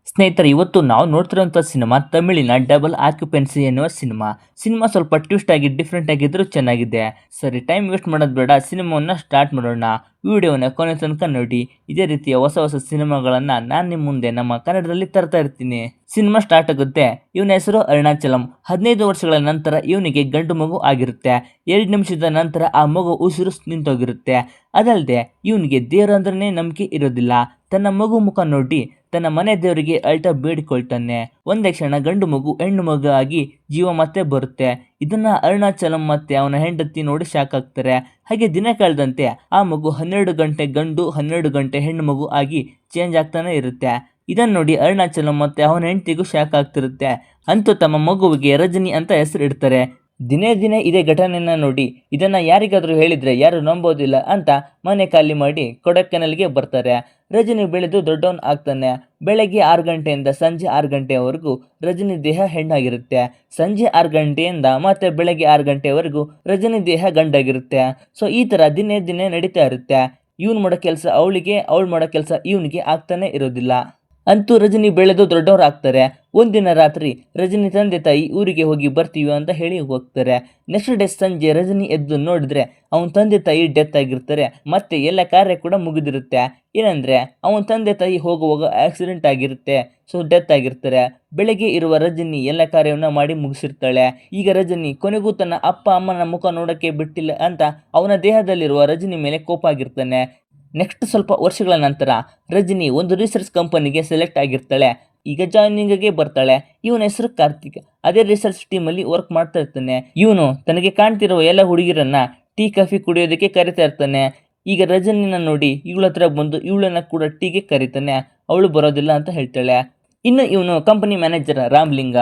ಸ್ನೇಹಿತರೆ, ಇವತ್ತು ನಾವು ನೋಡ್ತಿರೋಂಥ ಸಿನಿಮಾ ತಮಿಳಿನ ಡಬಲ್ ಆಕ್ಯುಪೆನ್ಸಿ ಎನ್ನುವ ಸಿನಿಮಾ ಸ್ವಲ್ಪ ಟ್ವಿಸ್ಟ್ ಆಗಿ ಡಿಫ್ರೆಂಟ್ ಆಗಿದ್ರು ಚೆನ್ನಾಗಿದೆ. ಸರಿ, ಟೈಮ್ ವೇಸ್ಟ್ ಮಾಡೋದು ಬೇಡ, ಸಿನಿಮಾವನ್ನ ಸ್ಟಾರ್ಟ್ ಮಾಡೋಣ. ವಿಡಿಯೋನ ಕೊನೆ ತನಕ ನೋಡಿ. ಇದೇ ರೀತಿಯ ಹೊಸ ಹೊಸ ಸಿನಿಮಾಗಳನ್ನ ನಾನು ನಿಮ್ಮ ಮುಂದೆ ನಮ್ಮ ಕನ್ನಡದಲ್ಲಿ ತರ್ತಾ ಇರ್ತೀನಿ. ಸಿನಿಮಾ ಸ್ಟಾರ್ಟ್ ಆಗುತ್ತೆ. ಇವನ ಹೆಸರು ಅರುಣಾಚಲಂ. 15 ವರ್ಷಗಳ ನಂತರ ಇವನಿಗೆ ಗಂಡು ಮಗು ಆಗಿರುತ್ತೆ. 2 ನಿಮಿಷದ ನಂತರ ಆ ಮಗು ಉಸಿರು ನಿಂತೋಗಿರುತ್ತೆ. ಅದಲ್ಲದೆ ಇವನಿಗೆ ದೇವ್ರ ಅಂದ್ರೆ ನಂಬಿಕೆ ಇರೋದಿಲ್ಲ. ತನ್ನ ಮಗು ಮುಖ ನೋಡಿ ತನ್ನ ಮನೆ ದೇವರಿಗೆ ಅಳ್ತಾ ಬೇಡಿಕೊಳ್ತಾನೆ. ಒಂದೇ ಕ್ಷಣ ಗಂಡು ಮಗು ಹೆಣ್ಣು ಮಗು ಆಗಿ ಜೀವ ಮತ್ತೆ ಬರುತ್ತೆ. ಇದನ್ನ ಅರುಣಾಚಲಂ ಮತ್ತೆ ಅವನ ಹೆಂಡತಿ ನೋಡಿ ಶಾಕ್ ಆಗ್ತಾರೆ. ಹಾಗೆ ದಿನ ಕಳೆದಂತೆ ಆ ಮಗು 12 ಗಂಟೆ ಗಂಡು 12 ಗಂಟೆ ಹೆಣ್ಣು ಮಗು ಆಗಿ ಚೇಂಜ್ ಆಗ್ತಾನೆ ಇರುತ್ತೆ. ಇದನ್ನ ನೋಡಿ ಅರುಣಾಚಲಂ ಮತ್ತೆ ಅವನ ಹೆಂಡತಿಗೂ ಶಾಕ್ ಆಗ್ತಿರುತ್ತೆ. ಅಂತೂ ತಮ್ಮ ಮಗುವಿಗೆ ರಜನಿ ಅಂತ ಹೆಸರು ಇಡ್ತಾರೆ. ದಿನೇ ದಿನೇ ಇದೇ ಘಟನೆಯನ್ನ ನೋಡಿ ಇದನ್ನ ಯಾರಿಗಾದ್ರೂ ಹೇಳಿದ್ರೆ ಯಾರು ನಂಬೋದಿಲ್ಲ ಅಂತ ಮನೆ ಖಾಲಿ ಮಾಡಿ ಕೊಡೈಕೆನಾಲ್ಗೆ ಬರ್ತಾರೆ. ರಜನಿ ಬೆಳೆದು ದೊಡ್ಡವನ್ ಆಗ್ತಾನೆ. ಬೆಳಗ್ಗೆ 6 ಗಂಟೆಯಿಂದ ಸಂಜೆ 6 ಗಂಟೆಯವರೆಗೂ ರಜನಿ ದೇಹ ಹೆಣ್ಣಾಗಿರುತ್ತೆ. ಸಂಜೆ 6 ಗಂಟೆಯಿಂದ ಮತ್ತೆ ಬೆಳಗ್ಗೆ 6 ಗಂಟೆವರೆಗೂ ರಜನಿ ದೇಹ ಗಂಡಾಗಿರುತ್ತೆ. ಸೊ ಈ ತರ ದಿನೇ ದಿನೇ ನಡೀತಾ ಇರುತ್ತೆ. ಇವನ್ ಮಾಡೋ ಕೆಲಸ ಅವಳಿಗೆ, ಅವಳು ಮಾಡೋ ಕೆಲಸ ಇವನಿಗೆ ಆಗ್ತಾನೆ ಇರೋದಿಲ್ಲ. ಅಂತೂ ರಜನಿ ಬೆಳೆದು ದೊಡ್ಡವರಾಗ್ತಾರೆ. ಒಂದಿನ ರಾತ್ರಿ ರಜನಿ ತಂದೆ ತಾಯಿ ಊರಿಗೆ ಹೋಗಿ ಬರ್ತೀವಿ ಅಂತ ಹೇಳಿ ಹೋಗ್ತಾರೆ. ನೆಕ್ಸ್ಟ್ ಡೇ ಸಂಜೆ ರಜನಿ ಎದ್ದು ನೋಡಿದ್ರೆ ಅವನ ತಂದೆ ತಾಯಿ ಡೆತ್ ಆಗಿರ್ತಾರೆ. ಮತ್ತೆ ಎಲ್ಲ ಕಾರ್ಯ ಕೂಡ ಮುಗಿದಿರುತ್ತೆ. ಏನಂದ್ರೆ ಅವನ ತಂದೆ ತಾಯಿ ಹೋಗುವಾಗ ಆಕ್ಸಿಡೆಂಟ್ ಆಗಿರುತ್ತೆ. ಸೊ ಡೆತ್ ಆಗಿರ್ತಾರೆ. ಬೆಳಗ್ಗೆ ಇರುವ ರಜನಿ ಎಲ್ಲ ಕಾರ್ಯವನ್ನ ಮಾಡಿ ಮುಗಿಸಿರ್ತಾಳೆ. ಈಗ ರಜನಿ ಕೊನೆಗೂ ತನ್ನ ಅಪ್ಪ ಅಮ್ಮನ ಮುಖ ನೋಡಕ್ಕೆ ಬಿಟ್ಟಿಲ್ಲ ಅಂತ ಅವನ ದೇಹದಲ್ಲಿರುವ ರಜನಿ ಮೇಲೆ ಕೋಪ ಆಗಿರ್ತಾನೆ. ನೆಕ್ಸ್ಟ್ ಸ್ವಲ್ಪ ವರ್ಷಗಳ ನಂತರ ರಜನಿ ಒಂದು ರಿಸರ್ಚ್ ಕಂಪನಿಗೆ ಸೆಲೆಕ್ಟ್ ಆಗಿರ್ತಾಳೆ. ಈಗ ಜಾಯ್ನಿಂಗ್ಗೆ ಬರ್ತಾಳೆ. ಇವನ ಹೆಸರು ಕಾರ್ತಿಕ್. ಅದೇ ರಿಸರ್ಚ್ ಟೀಮಲ್ಲಿ ವರ್ಕ್ ಮಾಡ್ತಾ ಇರ್ತಾನೆ. ಇವನು ತನಗೆ ಕಾಣ್ತಿರುವ ಎಲ್ಲ ಹುಡುಗಿರನ್ನ ಟೀ ಕಾಫಿ ಕುಡಿಯೋದಕ್ಕೆ ಕರಿತಾ ಇರ್ತಾನೆ. ಈಗ ರಜನಿನ ನೋಡಿ ಇವಳ ಹತ್ರ ಬಂದು ಇವಳನ್ನ ಕೂಡ ಟೀಗೆ ಕರೀತಾನೆ. ಅವಳು ಬರೋದಿಲ್ಲ ಅಂತ ಹೇಳ್ತಾಳೆ. ಇನ್ನು ಇವನು ಕಂಪನಿ ಮ್ಯಾನೇಜರ್ ರಾಮ್ಲಿಂಗ.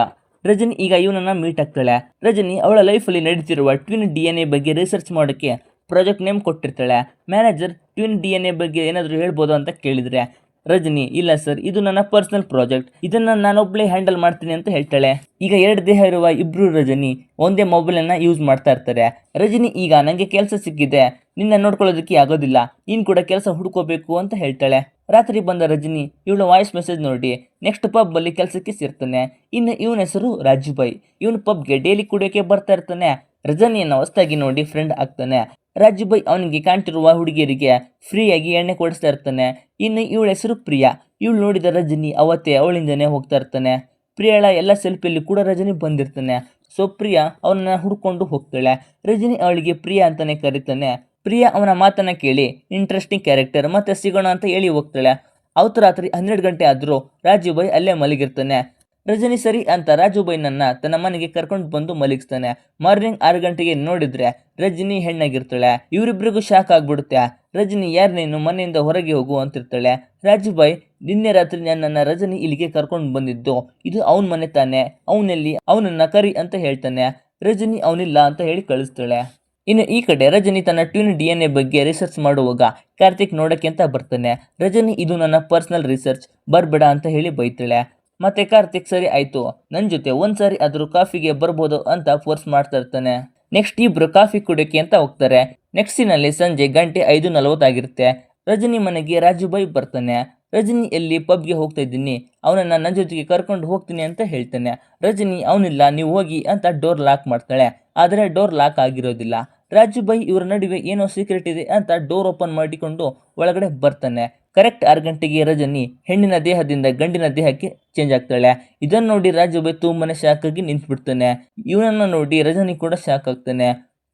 ರಜನಿ ಈಗ ಇವನನ್ನ ಮೀಟ್ ಆಗ್ತಾಳೆ. ರಜನಿ ಅವಳ ಲೈಫಲ್ಲಿ ನಡೀತಿರುವ ಟ್ವಿನ್ DNA ಬಗ್ಗೆ ರಿಸರ್ಚ್ ಮಾಡೋಕ್ಕೆ ಪ್ರಾಜೆಕ್ಟ್ ನೇಮ್ ಕೊಟ್ಟಿರ್ತಾಳೆ. ಮ್ಯಾನೇಜರ್ ಟ್ವಿನ್ DNA ಬಗ್ಗೆ ಏನಾದರೂ ಹೇಳ್ಬೋದು ಅಂತ ಕೇಳಿದರೆ ರಜನಿ, ಇಲ್ಲ ಸರ್, ಇದು ನನ್ನ ಪರ್ಸನಲ್ ಪ್ರಾಜೆಕ್ಟ್, ಇದನ್ನು ನಾನೊಬ್ಬಳೇ ಹ್ಯಾಂಡಲ್ ಮಾಡ್ತೀನಿ ಅಂತ ಹೇಳ್ತಾಳೆ. ಈಗ 2 ದೇಹ ಇರುವ ಇಬ್ಬರು ರಜನಿ ಒಂದೇ ಮೊಬೈಲನ್ನು ಯೂಸ್ ಮಾಡ್ತಾ ಇರ್ತಾರೆ. ರಜನಿ, ಈಗ ನನಗೆ ಕೆಲಸ ಸಿಕ್ಕಿದೆ, ನಿನ್ನ ನೋಡ್ಕೊಳ್ಳೋದಕ್ಕೆ ಆಗೋದಿಲ್ಲ, ನೀನು ಕೂಡ ಕೆಲಸ ಹುಡ್ಕೋಬೇಕು ಅಂತ ಹೇಳ್ತಾಳೆ. ರಾತ್ರಿ ಬಂದ ರಜನಿ ಇವಳ ವಾಯ್ಸ್ ಮೆಸೇಜ್ ನೋಡಿ ನೆಕ್ಸ್ಟ್ ಪಬ್ಬಲ್ಲಿ ಕೆಲಸಕ್ಕೆ ಸೇರ್ತಾನೆ. ಇನ್ನು ಇವನ ಹೆಸರು ರಾಜುಬಾಯಿ. ಇವನು ಪಬ್ಗೆ ಡೈಲಿ ಕುಡಿಯೋಕೆ ಬರ್ತಾ ಇರ್ತಾನೆ. ರಜನಿಯನ್ನು ಹೊಸದಾಗಿ ನೋಡಿ ಫ್ರೆಂಡ್ ಆಗ್ತಾನೆ. ರಾಜುಬಾಯಿ ಅವನಿಗೆ ಕಾಣ್ತಿರುವ ಹುಡುಗಿಯರಿಗೆ ಫ್ರೀಯಾಗಿ ಎಣ್ಣೆ ಕೊಡಿಸ್ತಾ ಇರ್ತಾನೆ. ಇನ್ನು ಇವಳ ಹೆಸರು ಪ್ರಿಯಾ. ಇವಳು ನೋಡಿದ ರಜನಿ ಅವತ್ತೇ ಅವಳಿಂದನೇ ಹೋಗ್ತಾ ಇರ್ತಾನೆ. ಪ್ರಿಯಾಳ ಎಲ್ಲ ಸೆಲ್ಫಿಯಲ್ಲಿ ಕೂಡ ರಜನಿ ಬಂದಿರ್ತಾನೆ. ಸೊ ಪ್ರಿಯಾ ಅವನನ್ನ ಹುಡ್ಕೊಂಡು ಹೋಗ್ತಾಳೆ. ರಜನಿ ಅವಳಿಗೆ ಪ್ರಿಯಾ ಅಂತಾನೆ ಕರೀತಾನೆ. ಪ್ರಿಯಾ ಅವನ ಮಾತನ್ನ ಕೇಳಿ ಇಂಟ್ರೆಸ್ಟಿಂಗ್ ಕ್ಯಾರೆಕ್ಟರ್ ಮತ್ತೆ ಸಿಗೋಣ ಅಂತ ಹೇಳಿ ಹೋಗ್ತಾಳೆ. ಅವತ್ತು ರಾತ್ರಿ 12 ಗಂಟೆ ಆದರೂ ರಾಜುಬಾಯಿ ಅಲ್ಲೇ ಮಲಗಿರ್ತಾನೆ. ರಜನಿ ಸರಿ ಅಂತ ರಾಜುಬಾಯಿನನ್ನ ತನ್ನ ಮನೆಗೆ ಕರ್ಕೊಂಡು ಬಂದು ಮಲಗಿಸ್ತಾನೆ. ಮಾರ್ನಿಂಗ್ 6 ಗಂಟೆಗೆ ನೋಡಿದ್ರೆ ರಜನಿ ಹೆಣ್ಣಾಗಿರ್ತಾಳೆ. ಇವರಿಬ್ರಿಗೂ ಶಾಕ್ ಆಗ್ಬಿಡುತ್ತೆ. ರಜನಿ, ಯಾರು ನೀನು, ಮನೆಯಿಂದ ಹೊರಗೆ ಹೋಗು ಅಂತಿರ್ತಾಳೆ. ರಾಜುಬಾಯಿ, ನಿನ್ನೆ ರಾತ್ರಿ ನನ್ನನ್ನು ರಜನಿ ಇಲ್ಲಿಗೆ ಕರ್ಕೊಂಡು ಬಂದಿದ್ದು, ಇದು ಅವನ ಮನೆ ತಾನೆ, ಅವನಲ್ಲಿ ಅವನನ್ನ ಕರಿ ಅಂತ ಹೇಳ್ತಾನೆ. ರಜನಿ ಅವನಿಲ್ಲ ಅಂತ ಹೇಳಿ ಕಳಿಸ್ತಾಳೆ. ಇನ್ನು ಈ ಕಡೆ ರಜನಿ ತನ್ನ ಟ್ವಿನ್ DNA ಬಗ್ಗೆ ರಿಸರ್ಚ್ ಮಾಡುವಾಗ ಕಾರ್ತಿಕ್ ನೋಡಕ್ಕೆ ಅಂತ ಬರ್ತಾನೆ. ರಜನಿ, ಇದು ನನ್ನ ಪರ್ಸನಲ್ ರಿಸರ್ಚ್, ಬರಬೇಡ ಅಂತ ಹೇಳಿ ಬೈತಾಳೆ. ಮತ್ತೆ ಕಾರ್ತಿಕ್, ಸರಿ ಆಯ್ತು, ನನ್ನ ಜೊತೆ ಒಂದ್ಸಾರಿ ಆದರೂ ಕಾಫಿಗೆ ಬರ್ಬೋದು ಅಂತ ಫೋರ್ಸ್ ಮಾಡ್ತಾ ಇರ್ತಾನೆ. ನೆಕ್ಸ್ಟ್ ಇಬ್ರು ಕಾಫಿ ಕುಡಿಯೋಕೆ ಅಂತ ಹೋಗ್ತಾರೆ. ನೆಕ್ಸ್ಟ್ ಸೀನಲ್ಲಿ ಸಂಜೆ 5:40 ಆಗಿರುತ್ತೆ. ರಜನಿ ಮನೆಗೆ ರಾಜುಬಾಯಿ ಬರ್ತಾನೆ. ರಜನಿ, ಎಲ್ಲಿ, ಪಬ್ಗೆ ಹೋಗ್ತಾ ಇದ್ದೀನಿ, ಅವನನ್ನ ನನ್ನ ಜೊತೆಗೆ ಕರ್ಕೊಂಡು ಹೋಗ್ತೀನಿ ಅಂತ ಹೇಳ್ತಾನೆ. ರಜನಿ, ಅವನಿಲ್ಲ, ನೀವು ಹೋಗಿ ಅಂತ ಡೋರ್ ಲಾಕ್ ಮಾಡ್ತಾಳೆ. ಆದರೆ ಡೋರ್ ಲಾಕ್ ಆಗಿರೋದಿಲ್ಲ. ರಾಜುಬಾಯಿ ಇವರ ನಡುವೆ ಏನೋ ಸೀಕ್ರೆಟ್ ಇದೆ ಅಂತ ಡೋರ್ ಓಪನ್ ಮಾಡಿಕೊಂಡು ಒಳಗಡೆ ಬರ್ತಾನೆ. ಕರೆಕ್ಟ್ 6 ಗಂಟೆಗೆ ರಜನಿ ಹೆಣ್ಣಿನ ದೇಹದಿಂದ ಗಂಡಿನ ದೇಹಕ್ಕೆ ಚೇಂಜ್ ಆಗ್ತಾಳೆ. ಇದನ್ನು ನೋಡಿ ರಾಜುಬಾಯಿ ತುಂಬಾನೇ ಶಾಕ್ ಆಗಿ ನಿಂತ್ಬಿಡ್ತಾನೆ. ಇವನನ್ನ ನೋಡಿ ರಜನಿ ಕೂಡ ಶಾಕ್ ಆಗ್ತಾನೆ.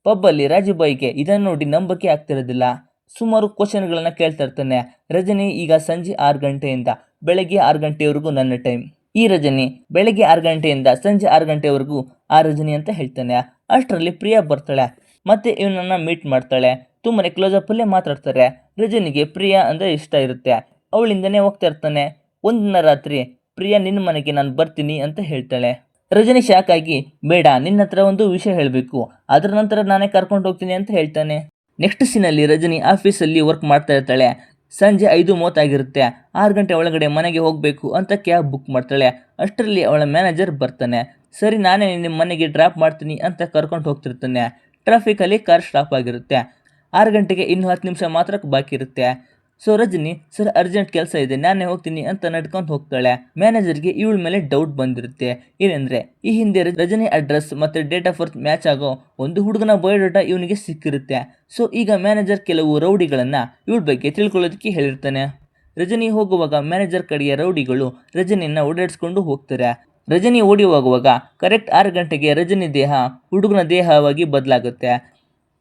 ಪಬ್ಬಲ್ಲಿ ರಾಜುಬಾಯಿಗೆ ಇದನ್ನು ನೋಡಿ ನಂಬಕ್ಕೆ ಆಗ್ತಿರೋದಿಲ್ಲ. ಸುಮಾರು ಕ್ವಶನ್ಗಳನ್ನ ಕೇಳ್ತಾ ಇರ್ತಾನೆ. ರಜನಿ, ಈಗ ಸಂಜೆ 6 ಗಂಟೆಯಿಂದ ಬೆಳಗ್ಗೆ 6 ಗಂಟೆವರೆಗೂ ನನ್ನ ಟೈಮ್. ಈ ರಜನಿ ಬೆಳಗ್ಗೆ 6 ಗಂಟೆಯಿಂದ ಸಂಜೆ 6 ಗಂಟೆವರೆಗೂ ಆ ರಜನಿ ಅಂತ ಹೇಳ್ತಾನೆ. ಅಷ್ಟರಲ್ಲಿ ಪ್ರಿಯಾ ಬರ್ತಾಳೆ. ಮತ್ತೆ ಇವನನ್ನ ಮೀಟ್ ಮಾಡ್ತಾಳೆ. ತುಂಬಾನೇ ಕ್ಲೋಸಪ್ ಅಲ್ಲೇ ಮಾತಾಡ್ತಾರೆ. ರಜನಿಗೆ ಪ್ರಿಯಾ ಅಂದರೆ ಇಷ್ಟ ಇರುತ್ತೆ. ಅವಳಿಂದನೇ ಹೋಗ್ತಾ ಇರ್ತಾನೆ. ಒಂದಿನ ರಾತ್ರಿ ಪ್ರಿಯಾ, ನಿನ್ನ ಮನೆಗೆ ನಾನು ಬರ್ತೀನಿ ಅಂತ ಹೇಳ್ತಾಳೆ. ರಜನಿ ಶಾಕ್ ಆಗಿ, ಬೇಡ, ನಿನ್ನ ಹತ್ರ ಒಂದು ವಿಷಯ ಹೇಳಬೇಕು, ಅದರ ನಂತರ ನಾನೇ ಕರ್ಕೊಂಡು ಹೋಗ್ತೀನಿ ಅಂತ ಹೇಳ್ತಾನೆ. ನೆಕ್ಸ್ಟ್ ಸೀನಲ್ಲಿ ರಜನಿ ಆಫೀಸಲ್ಲಿ ವರ್ಕ್ ಮಾಡ್ತಾ ಇರ್ತಾಳೆ. ಸಂಜೆ 5:30 ಆಗಿರುತ್ತೆ. 6 ಗಂಟೆ ಒಳಗಡೆ ಮನೆಗೆ ಹೋಗಬೇಕು ಅಂತ ಕ್ಯಾಬ್ ಬುಕ್ ಮಾಡ್ತಾಳೆ. ಅಷ್ಟರಲ್ಲಿ ಅವಳ ಮ್ಯಾನೇಜರ್ ಬರ್ತಾನೆ. ಸರಿ, ನಾನೇ ನಿಮ್ಮ ಮನೆಗೆ ಡ್ರಾಪ್ ಮಾಡ್ತೀನಿ ಅಂತ ಕರ್ಕೊಂಡು ಹೋಗ್ತಿರ್ತಾನೆ. ಟ್ರಾಫಿಕಲ್ಲಿ ಕಾರ್ ಸ್ಟಾಪ್ ಆಗಿರುತ್ತೆ. 6 ಗಂಟೆಗೆ ಇನ್ನು 10 ನಿಮಿಷ ಮಾತ್ರ ಬಾಕಿ ಇರುತ್ತೆ. ಸೊ ರಜನಿ ಸರ್ ಅರ್ಜೆಂಟ್ ಕೆಲಸ ಇದೆ ನಾನೇ ಹೋಗ್ತೀನಿ ಅಂತ ನಡ್ಕೊಂಡು ಹೋಗ್ತಾಳೆ. ಮ್ಯಾನೇಜರ್ಗೆ ಇವಳ ಮೇಲೆ ಡೌಟ್ ಬಂದಿರುತ್ತೆ. ಏನಂದ್ರೆ ಈ ಹಿಂದೆ ರಜನಿ ಅಡ್ರೆಸ್ ಮತ್ತೆ ಡೇಟ್ ಆಫ್ ಬರ್ತ್ ಮ್ಯಾಚ್ ಆಗೋ ಒಂದು ಹುಡುಗನ ಬಯೋಡಾಟಾ ಇವನಿಗೆ ಸಿಕ್ಕಿರುತ್ತೆ. ಸೊ ಈಗ ಮ್ಯಾನೇಜರ್ ಕೆಲವು ರೌಡಿಗಳನ್ನ ಇವಳ ಬಗ್ಗೆ ತಿಳ್ಕೊಳ್ಳೋದಕ್ಕೆ ಹೇಳಿರ್ತಾನೆ. ರಜನಿ ಹೋಗುವಾಗ ಮ್ಯಾನೇಜರ್ ಕಡೆಯ ರೌಡಿಗಳು ರಜನಿಯನ್ನ ಓಡಾಡಿಸ್ಕೊಂಡು ಹೋಗ್ತಾರೆ. ರಜನಿ ಓಡಿ ಹೋಗುವಾಗ ಕರೆಕ್ಟ್ 6 ಗಂಟೆಗೆ ರಜನಿ ದೇಹ ಹುಡುಗನ ದೇಹವಾಗಿ ಬದಲಾಗುತ್ತೆ.